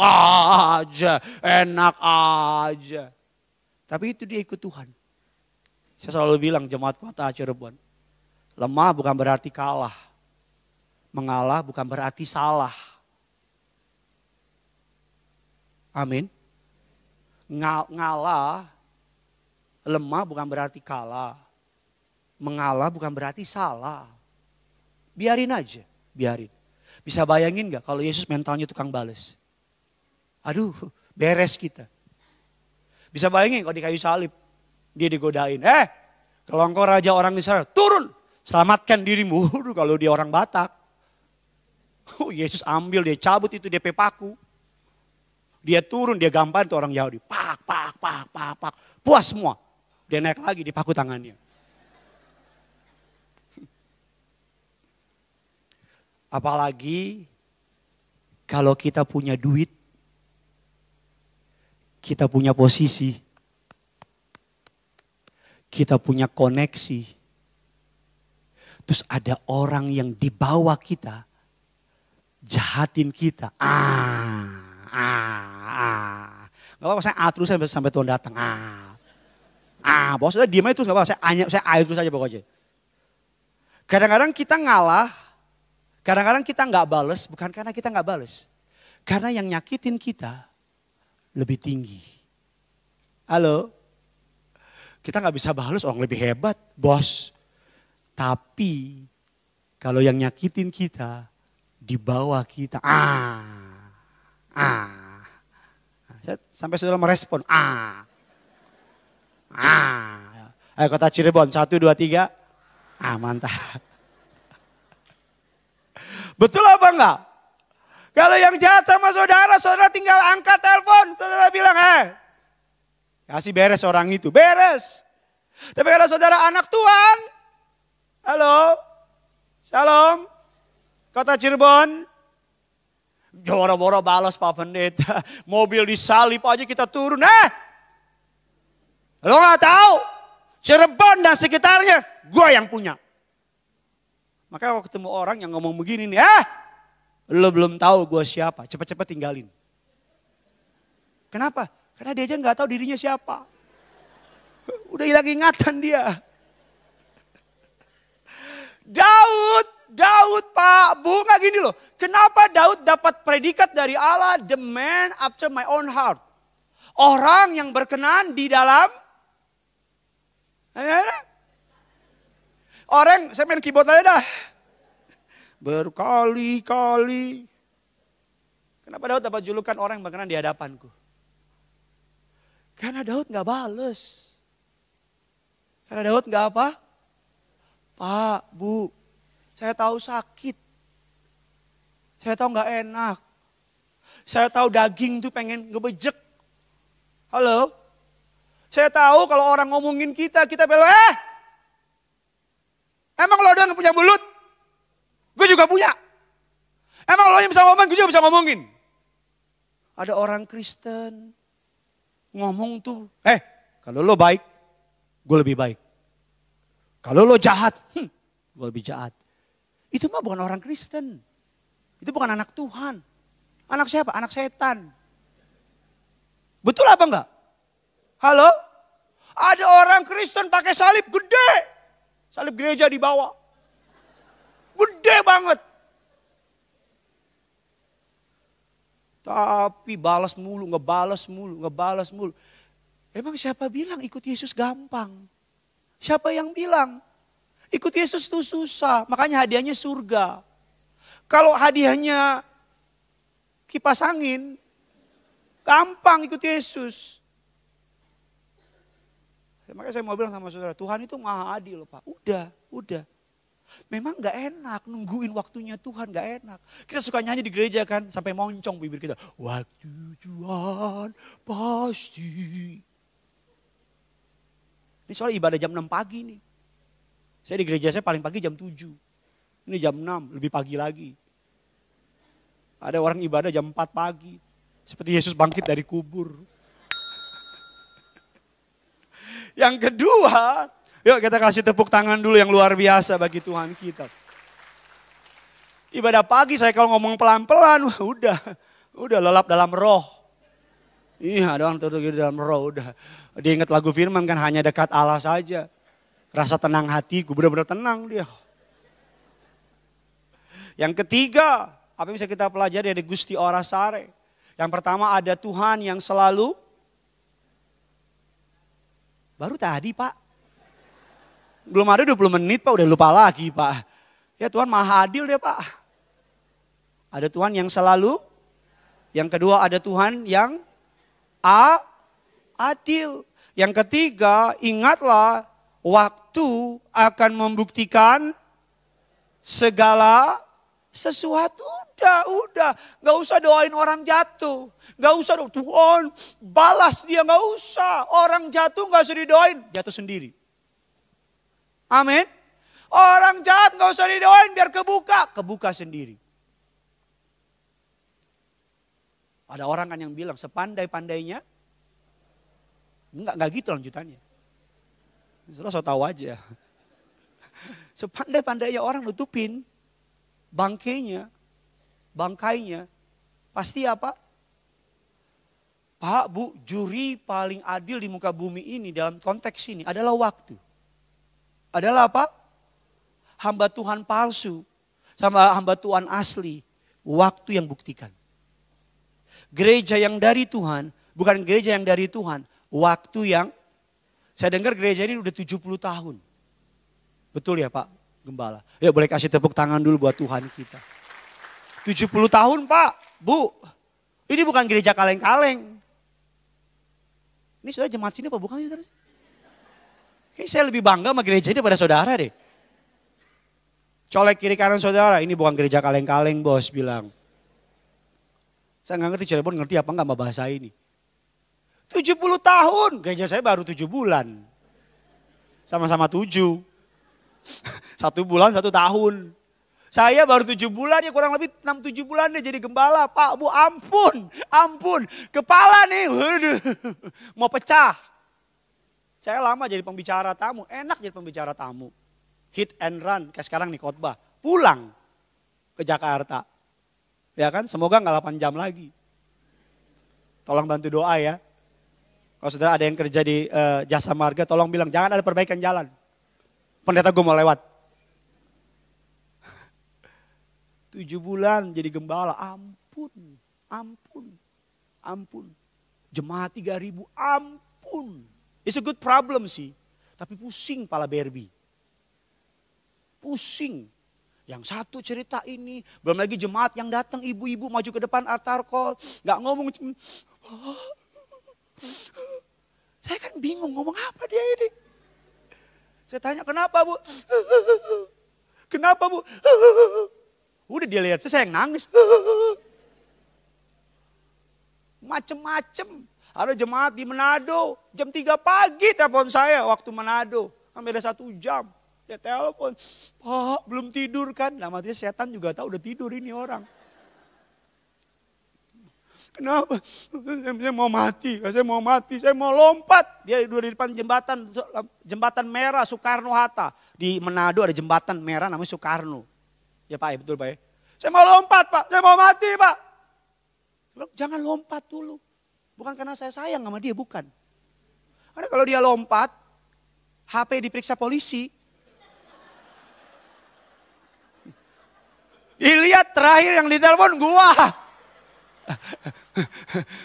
S1: aja. Tapi itu dia ikut Tuhan. Saya selalu bilang jemaat kota Cirebon. Lemah bukan berarti kalah. Mengalah bukan berarti salah. Amin. Ngalah, lemah bukan berarti kalah. Mengalah bukan berarti salah. Biarin aja, biarin. Bisa bayangin gak kalau Yesus mentalnya tukang bales? Aduh, beres kita. Bisa bayangin kalau di kayu salib, dia digodain. Kalau engkau raja orang Israel, turun, selamatkan dirimu. Kalau dia orang Batak. Yesus ambil, dia cabut itu DP paku. Dia turun, dia gamparin tuh orang Yahudi. Pak. Puas semua. Dia naik lagi, dipaku tangannya. Apalagi kalau kita punya duit, kita punya posisi, kita punya koneksi. Terus ada orang yang di bawah kita, jahatin kita. Gak apa-apa saya terus sampai Tuhan datang. Bos sudah diam aja terus gak apa-apa, saya terus aja pokoknya. Kadang-kadang kita ngalah. Kadang-kadang kita nggak bales, bukan karena kita nggak bales. Karena yang nyakitin kita lebih tinggi. Halo? Kita nggak bisa bales, orang lebih hebat, bos. Tapi kalau yang nyakitin kita di bawah kita, Saya sampai sudah merespon, Ayo kota Cirebon, 1, 2, 3, mantap. Betul apa enggak? Kalau yang jahat sama saudara, saudara tinggal angkat telepon. Saudara bilang, kasih beres orang itu, beres. Tapi kalau saudara anak Tuhan, halo, salam, kota Cirebon. Boro-boro balas Pak Pendeta, mobil disalip aja kita turun. Lo gak tahu, Cirebon dan sekitarnya, gue yang punya. Makanya kalau ketemu orang yang ngomong begini nih, lo belum tahu gue siapa, cepat-cepat tinggalin. Kenapa? Karena dia aja gak tahu dirinya siapa. Udah hilang ingatan dia. Daud Pak, bunga gini loh. Kenapa Daud dapat predikat dari Allah, the man after my own heart. Orang yang berkenan di dalam. Orang, saya main keyboard aja dah. Berkali-kali. Kenapa Daud dapat julukan orang yang berkenan di hadapanku? Karena Daud gak bales. Karena Daud gak apa? Pak, Bu, saya tahu sakit. Saya tahu gak enak. Saya tahu daging tuh pengen ngebejek. Halo? Saya tahu kalau orang ngomongin kita bilang, emang lo doang yang punya mulut? Gue juga punya. Emang lo yang bisa ngomong, gue juga bisa ngomongin. Ada orang Kristen ngomong tuh, kalau lo baik, gue lebih baik. Kalau lo jahat, gue lebih jahat. Itu mah bukan orang Kristen. Itu bukan anak Tuhan. Anak siapa? Anak setan. Betul apa enggak? Halo? Ada orang Kristen pakai salib gede. Salib gereja di bawah. Gede banget. Tapi balas mulu, ngebalas mulu. Emang siapa bilang ikut Yesus gampang? Siapa yang bilang? Ikut Yesus itu susah, makanya hadiahnya surga. Kalau hadiahnya kipas angin, gampang ikut Yesus. Makanya saya mau bilang sama saudara, Tuhan itu maha adil Pak. Udah. Memang gak enak nungguin waktunya Tuhan, gak enak. Kita suka nyanyi di gereja kan, sampai moncong bibir kita. Waktu Tuhan pasti. Ini soal ibadah jam 6 pagi nih. Saya di gereja saya paling pagi jam 7. Ini jam 6, lebih pagi lagi. Ada orang ibadah jam 4 pagi. Seperti Yesus bangkit dari kubur. Yang kedua, yuk kita kasih tepuk tangan dulu yang luar biasa bagi Tuhan kita. Ibadah pagi saya kalau ngomong pelan-pelan, udah lelap dalam roh. Iya, ada orang terus dalam roh, udah. Dia ingat lagu firman kan, hanya dekat Allah saja. Rasa tenang hatiku, benar-benar tenang dia. Yang ketiga, apa yang bisa kita pelajari dari Gusti Ora Sare? Yang pertama ada Tuhan yang selalu. Baru tadi Pak. Belum ada 20 menit Pak, udah lupa lagi Pak. Ya Tuhan maha adil deh Pak. Ada Tuhan yang selalu. Yang kedua ada Tuhan yang adil. Yang ketiga, ingatlah waktu akan membuktikan segala sesuatu. Udah. Gak usah doain orang jatuh. Gak usah Tuhan balas dia, gak usah. Orang jatuh gak usah didoain, jatuh sendiri. Amin. Orang jahat gak usah didoain biar kebuka sendiri. Ada orang kan yang bilang sepandai-pandainya. Enggak gitu lanjutannya. Saudara so tahu aja. Sepandai-pandainya orang nutupin bangkainya, pasti apa? Pak, Bu, juri paling adil di muka bumi ini dalam konteks ini adalah waktu. Adalah apa? Hamba Tuhan palsu sama hamba Tuhan asli. Waktu yang buktikan. Gereja yang dari Tuhan, bukan gereja yang dari Tuhan. Waktu yang, saya dengar gereja ini udah 70 tahun. Betul ya Pak Gembala? Ya boleh kasih tepuk tangan dulu buat Tuhan kita. 70 tahun Pak, Bu. Ini bukan gereja kaleng-kaleng. Ini sudah jemaat sini apa bukan sih? Kayaknya saya lebih bangga sama gereja ini daripada saudara deh. Colek kiri kanan saudara, ini bukan gereja kaleng-kaleng bos bilang. Saya gak ngerti Cirebon ngerti apa enggak sama bahasa ini. 70 tahun, gereja saya baru 7 bulan. Sama-sama 7. 1 bulan 1 tahun. Saya baru 7 bulan ya kurang lebih 6-7 bulan deh jadi gembala. Pak, Bu, ampun. Kepala nih, waduh, mau pecah. Saya lama jadi pembicara tamu, enak jadi pembicara tamu. Hit and run, kayak sekarang nih khotbah. Pulang ke Jakarta. Ya kan, semoga gak 8 jam lagi. Tolong bantu doa ya. Kalau saudara ada yang kerja di jasa marga, tolong bilang jangan ada perbaikan jalan. Pendeta gue mau lewat. 7 bulan jadi gembala, ampun. Jemaat 3.000, ampun. It's a good problem sih, tapi pusing pala Barbie. Pusing. Yang satu cerita ini, belum lagi jemaat yang datang ibu-ibu maju ke depan altar call, gak ngomong. Saya kan bingung ngomong apa dia ini. Saya tanya kenapa Bu? Kenapa Bu? Udah dia lihat saya yang nangis. Macem-macem. Ada jemaat di Manado. Jam 3 pagi telepon saya waktu Manado. Kan beda 1 jam. Dia telepon. Pak belum tidur kan. Nah maksudnya setan juga tahu udah tidur ini orang. Kenapa? Saya mau mati, saya mau lompat. Dia duduk di depan jembatan merah Soekarno-Hatta. Di Manado ada jembatan merah namanya Soekarno. Ya Pak, ya betul Pak ya. Saya mau lompat Pak, saya mau mati Pak. Saya bilang, jangan lompat dulu. Bukan karena saya sayang sama dia, bukan. Karena kalau dia lompat, HP diperiksa polisi. Dilihat terakhir yang ditelepon gua.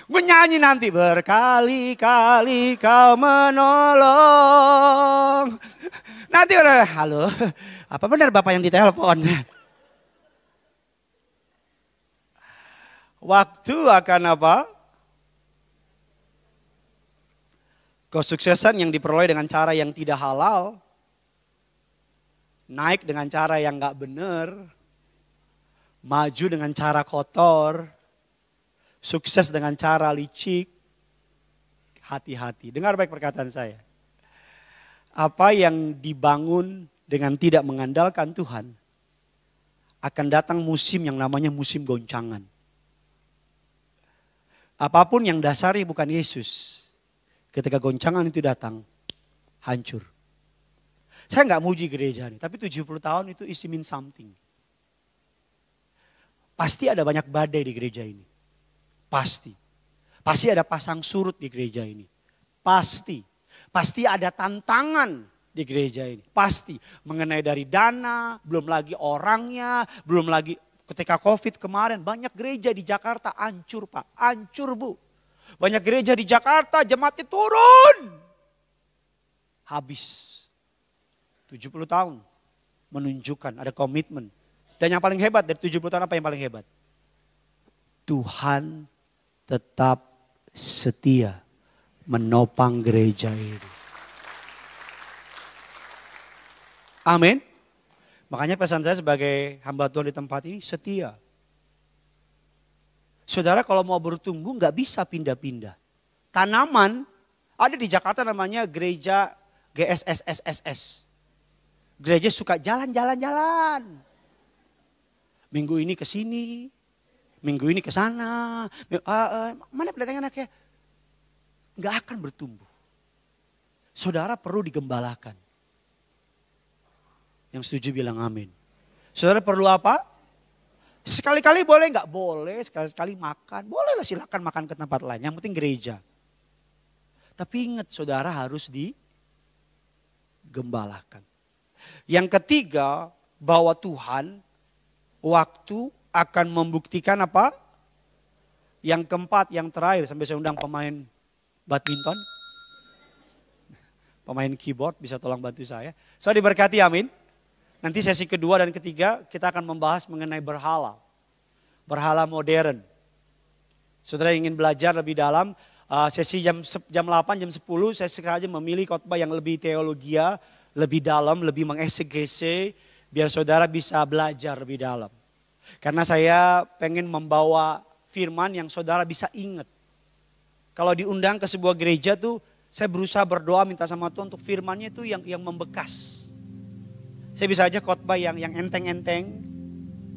S1: Gue nyanyi nanti, berkali-kali kau menolong. Nanti udah, halo, apa benar Bapak yang ditelepon? Waktu akan apa? Kesuksesan yang diperoleh dengan cara yang tidak halal. Naik dengan cara yang gak benar. Maju dengan cara kotor. Sukses dengan cara licik. Hati-hati. Dengar baik perkataan saya. Apa yang dibangun dengan tidak mengandalkan Tuhan. Akan datang musim yang namanya musim goncangan. Apapun yang dasari bukan Yesus. Ketika goncangan itu datang, hancur. Saya nggak muji gereja ini, tapi 70 tahun itu isi mean something. Pasti ada banyak badai di gereja ini. Pasti. Pasti ada pasang surut di gereja ini. Pasti. Pasti ada tantangan di gereja ini. Pasti. Mengenai dari dana, belum lagi orangnya, belum lagi ketika COVID kemarin banyak gereja di Jakarta hancur Pak. Hancur Bu. Banyak gereja di Jakarta jemaatnya turun. Habis. 70 tahun menunjukkan ada komitmen. Dan yang paling hebat dari 70 tahun apa yang paling hebat? Tuhan tetap setia menopang gereja ini. Amin. Makanya pesan saya sebagai hamba Tuhan di tempat ini setia. Saudara kalau mau bertumbuh nggak bisa pindah-pindah. Tanaman ada di Jakarta namanya gereja GSSSSS. Gereja suka jalan-jalan-jalan. Minggu ini ke sini, minggu ini ke sana. Mana pendatang anaknya? Nggak akan bertumbuh. Saudara perlu digembalakan. Yang setuju bilang amin. Saudara perlu apa? Sekali-kali boleh nggak? Boleh, sekali-kali makan. Bolehlah silakan makan ke tempat lain, yang penting gereja. Tapi ingat saudara harus digembalakan. Yang ketiga, bahwa Tuhan waktu akan membuktikan apa? Yang keempat, yang terakhir, sampai saya undang pemain badminton. Pemain keyboard bisa tolong bantu saya. Saya diberkati amin. Nanti sesi kedua dan ketiga kita akan membahas mengenai berhala. Berhala modern. Saudara ingin belajar lebih dalam, sesi jam 8, jam 10 saya sengaja memilih khotbah yang lebih teologia, lebih dalam, lebih mengeksegese, biar saudara bisa belajar lebih dalam. Karena saya pengen membawa firman yang saudara bisa ingat. Kalau diundang ke sebuah gereja tuh, saya berusaha berdoa minta sama Tuhan untuk firmannya itu yang membekas. Saya bisa aja khotbah yang enteng-enteng,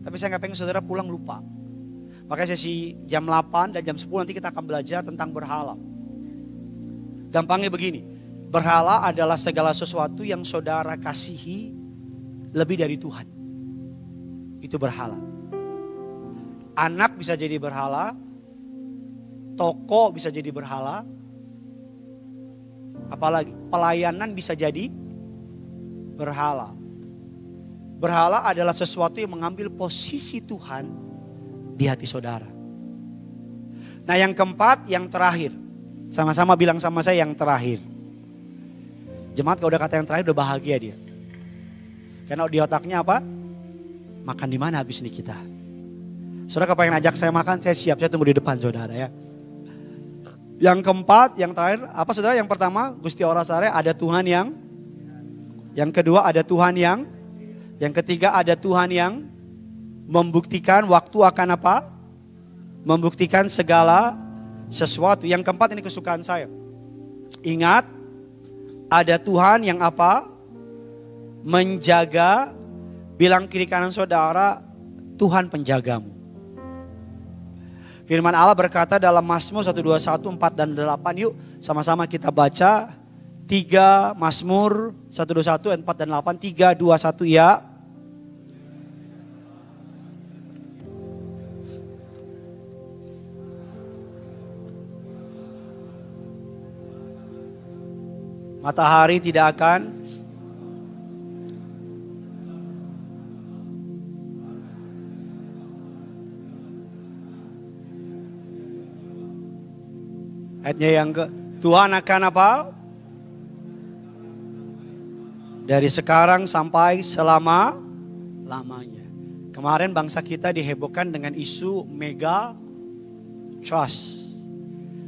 S1: tapi saya nggak pengen saudara pulang lupa. Makanya sesi jam 8 dan jam 10 nanti kita akan belajar tentang berhala. Gampangnya begini, berhala adalah segala sesuatu yang saudara kasihi lebih dari Tuhan. Itu berhala. Anak bisa jadi berhala, toko bisa jadi berhala, apalagi pelayanan bisa jadi berhala. Berhala adalah sesuatu yang mengambil posisi Tuhan di hati saudara. Nah yang keempat, yang terakhir. Sama-sama bilang sama saya yang terakhir. Jemaat kalau udah kata yang terakhir udah bahagia dia. Karena di otaknya apa? Makan di mana habis nih kita? Saudara kepengen ajak saya makan, saya siap, saya tunggu di depan saudara ya. Yang keempat, yang terakhir, apa saudara? Yang pertama, Gusti Orasare ada Tuhan yang kedua ada Tuhan yang ketiga ada Tuhan yang membuktikan waktu akan apa? Membuktikan segala sesuatu. Yang keempat ini kesukaan saya. Ingat, ada Tuhan yang apa? Menjaga, bilang kiri kanan saudara, Tuhan penjagamu. Firman Allah berkata dalam Mazmur 121, 4 dan 8. Yuk sama-sama kita baca. 3 Mazmur 121, 4 dan 8. 3, 2, 1 ya. Matahari tidak akan ayatnya yang ke Tuhan akan apa? Dari sekarang sampai selama-lamanya. Kemarin bangsa kita dihebohkan dengan isu mega trust.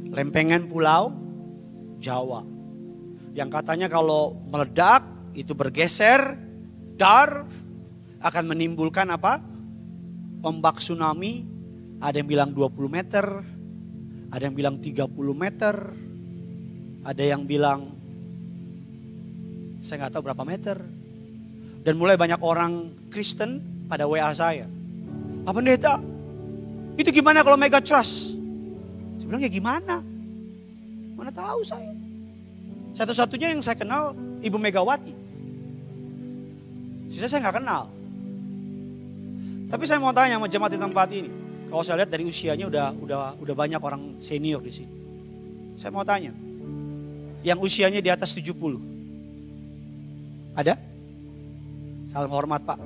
S1: Lempengan pulau Jawa. Yang katanya kalau meledak itu bergeser dar akan menimbulkan apa? Ombak tsunami. Ada yang bilang 20 meter. Ada yang bilang 30 meter. Ada yang bilang saya nggak tahu berapa meter. Dan mulai banyak orang Kristen pada WA saya. Pak Pendeta, itu gimana kalau mega trust? Saya bilang ya gimana? Mana tahu saya. Satu-satunya yang saya kenal Ibu Megawati. Sisa saya nggak kenal. Tapi saya mau tanya sama jemaat di tempat ini. Kalau saya lihat dari usianya udah banyak orang senior di sini. Saya mau tanya. Yang usianya di atas 70. Ada? Salam hormat Pak.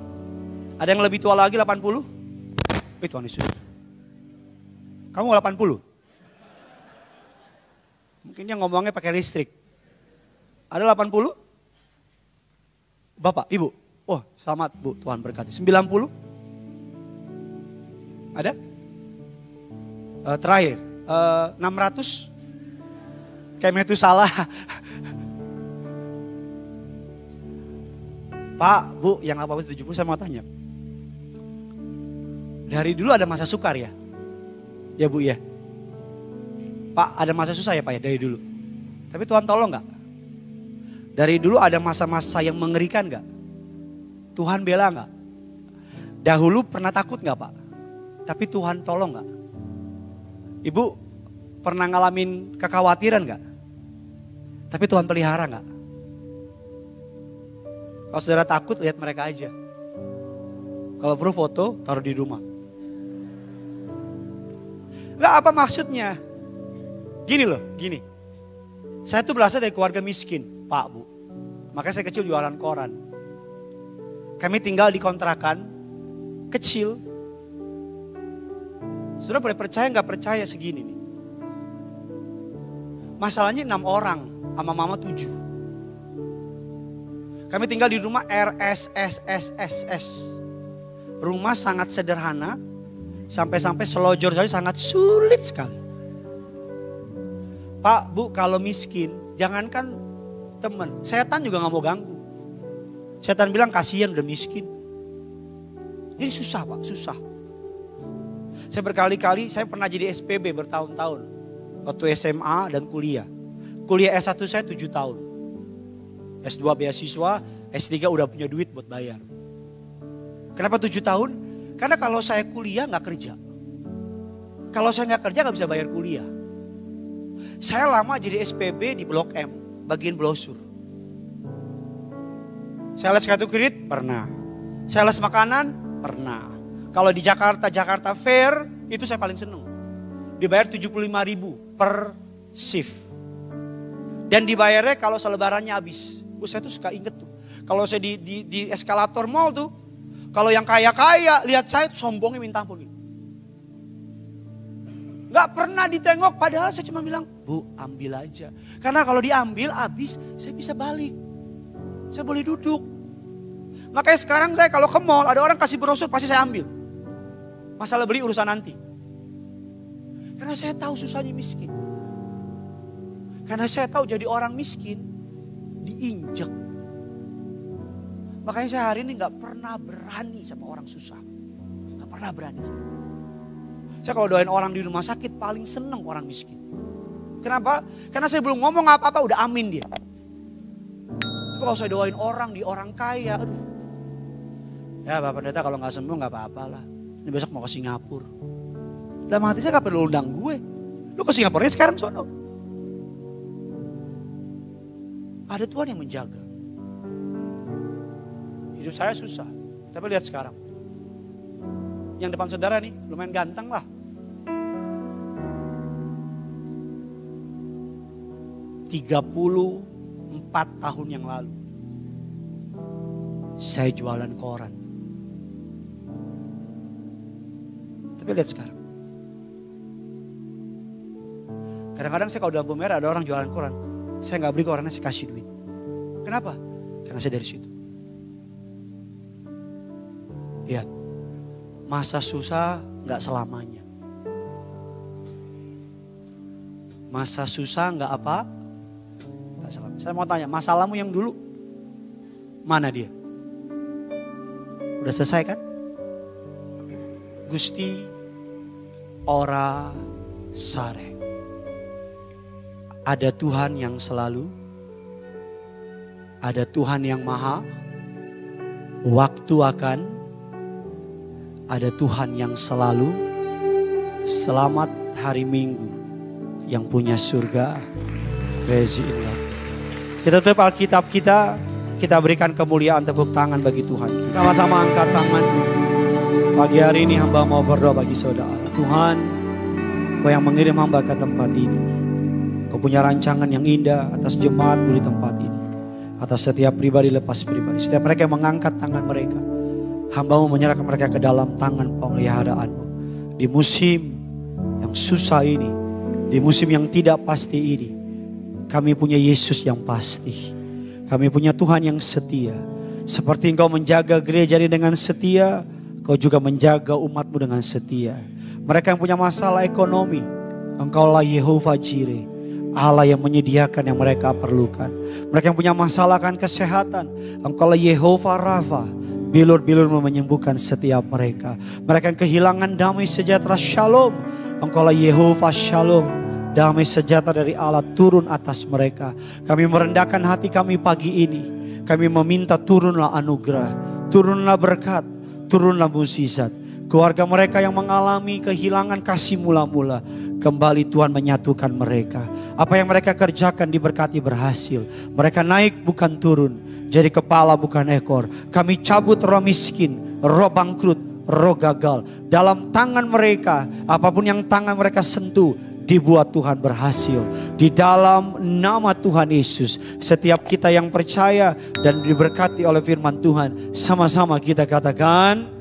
S1: Ada yang lebih tua lagi 80? Tuhan Yesus. Kamu 80? Mungkin dia ngomongnya pakai listrik. Ada 80? Bapak, Ibu? Oh selamat Bu, Tuhan berkati. 90? Ada? Terakhir, 600? Kayak itu salah. Pak, Bu, yang 80-70 saya mau tanya. Dari dulu ada masa sukar ya? Ya Bu ya? Pak, ada masa susah ya Pak ya dari dulu? Tapi Tuhan tolong gak? Dari dulu ada masa-masa yang mengerikan gak? Tuhan bela gak? Dahulu pernah takut gak Pak? Tapi Tuhan tolong gak? Ibu pernah ngalamin kekhawatiran gak? Tapi Tuhan pelihara gak? Kalau saudara takut lihat mereka aja. Kalau perlu foto taruh di rumah. Gak apa maksudnya? Gini loh, gini. Saya tuh berasal dari keluarga miskin, Pak Bu. Makanya saya kecil jualan koran. Kami tinggal di kontrakan kecil. Saudara boleh percaya nggak percaya segini nih. Masalahnya 6 orang sama mama 7. Kami tinggal di rumah RSSSSS. Rumah sangat sederhana. Sampai-sampai selojor saja sangat sulit sekali. Pak, Bu, kalau miskin, jangankan teman, setan juga gak mau ganggu. Setan bilang kasihan udah miskin. Jadi susah Pak, susah. Saya berkali-kali, saya pernah jadi SPB bertahun-tahun. Waktu SMA dan kuliah. Kuliah S1 saya 7 tahun. S2 beasiswa, S3 udah punya duit buat bayar. Kenapa 7 tahun? Karena kalau saya kuliah gak kerja. Kalau saya gak kerja gak bisa bayar kuliah. Saya lama jadi SPB di Blok M, bagian brosur. Saya les kartu kredit, pernah. Saya les makanan, pernah. Kalau di Jakarta Fair, itu saya paling seneng. Dibayar 75.000 per shift. Dan dibayarnya kalau selebarannya habis. Saya tuh suka inget tuh. Kalau saya di eskalator mall tuh, kalau yang kaya-kaya lihat saya tuh sombongnya minta ampun. Gak pernah ditengok, padahal saya cuma bilang, Bu ambil aja. Karena kalau diambil habis, saya bisa balik. Saya boleh duduk. Makanya sekarang saya kalau ke mall, ada orang kasih brosur, pasti saya ambil. Masalah beli urusan nanti. Karena saya tahu susahnya miskin. Karena saya tahu jadi orang miskin, diinjak. Makanya saya hari ini gak pernah berani sama orang susah. Gak pernah berani sama. Saya kalau doain orang di rumah sakit paling seneng orang miskin. Kenapa? Karena saya belum ngomong apa-apa udah amin dia. Tapi kalau saya doain orang di orang kaya, aduh. Ya Bapak Pendeta kalau gak sembuh gak apa-apa lah. Ini besok mau ke Singapura. Dalam hati saya gak perlu undang gue. Lu ke Singapura sekarang sono. Ada Tuhan yang menjaga. Hidup saya susah. Tapi lihat sekarang. Yang depan saudara nih lumayan ganteng lah. 34 tahun yang lalu. Saya jualan koran. Tapi lihat sekarang. Kadang-kadang saya kalau dalam lampu merah ada orang jualan koran. Saya gak beli korannya, saya kasih duit. Kenapa? Karena saya dari situ. Lihat. Masa susah gak selamanya. Masa susah gak apa? Gak selamanya. Saya mau tanya, masalahmu yang dulu mana dia? Udah selesai kan? Gusti ora sare. Ada Tuhan yang selalu, ada Tuhan yang maha, waktu akan, ada Tuhan yang selalu, selamat hari Minggu, yang punya surga, praise Allah. Kita tutup Alkitab kita berikan kemuliaan tepuk tangan bagi Tuhan. Sama-sama angkat tangan. Pagi hari ini hamba mau berdoa bagi saudara. Tuhan, Kau yang mengirim hamba ke tempat ini. Kau punya rancangan yang indah atas jemaat di tempat ini. Atas setiap pribadi lepas pribadi. Setiap mereka yang mengangkat tangan mereka. Hamba-Mu menyerahkan mereka ke dalam tangan pemeliharaan-Mu. Di musim yang susah ini. Di musim yang tidak pasti ini. Kami punya Yesus yang pasti. Kami punya Tuhan yang setia. Seperti Engkau menjaga gereja ini dengan setia. Kau juga menjaga umat-Mu dengan setia. Mereka yang punya masalah ekonomi. Engkaulah Yehovah Jireh. Allah yang menyediakan yang mereka perlukan. Mereka yang punya masalah akan kesehatan. Engkaulah Yehovah Rafa. Bilur-bilur menyembuhkan setiap mereka. Mereka yang kehilangan damai sejahtera Shalom. Engkaulah Yehovah Shalom. Damai sejahtera dari Allah turun atas mereka. Kami merendahkan hati kami pagi ini. Kami meminta turunlah anugerah. Turunlah berkat. Turunlah mukjizat. Keluarga mereka yang mengalami kehilangan kasih mula-mula. Kembali Tuhan menyatukan mereka. Apa yang mereka kerjakan diberkati berhasil. Mereka naik bukan turun. Jadi kepala bukan ekor. Kami cabut roh miskin, roh bangkrut, roh gagal. Dalam tangan mereka, apapun yang tangan mereka sentuh, dibuat Tuhan berhasil. Di dalam nama Tuhan Yesus. Setiap kita yang percaya dan diberkati oleh firman Tuhan. Sama-sama kita katakan.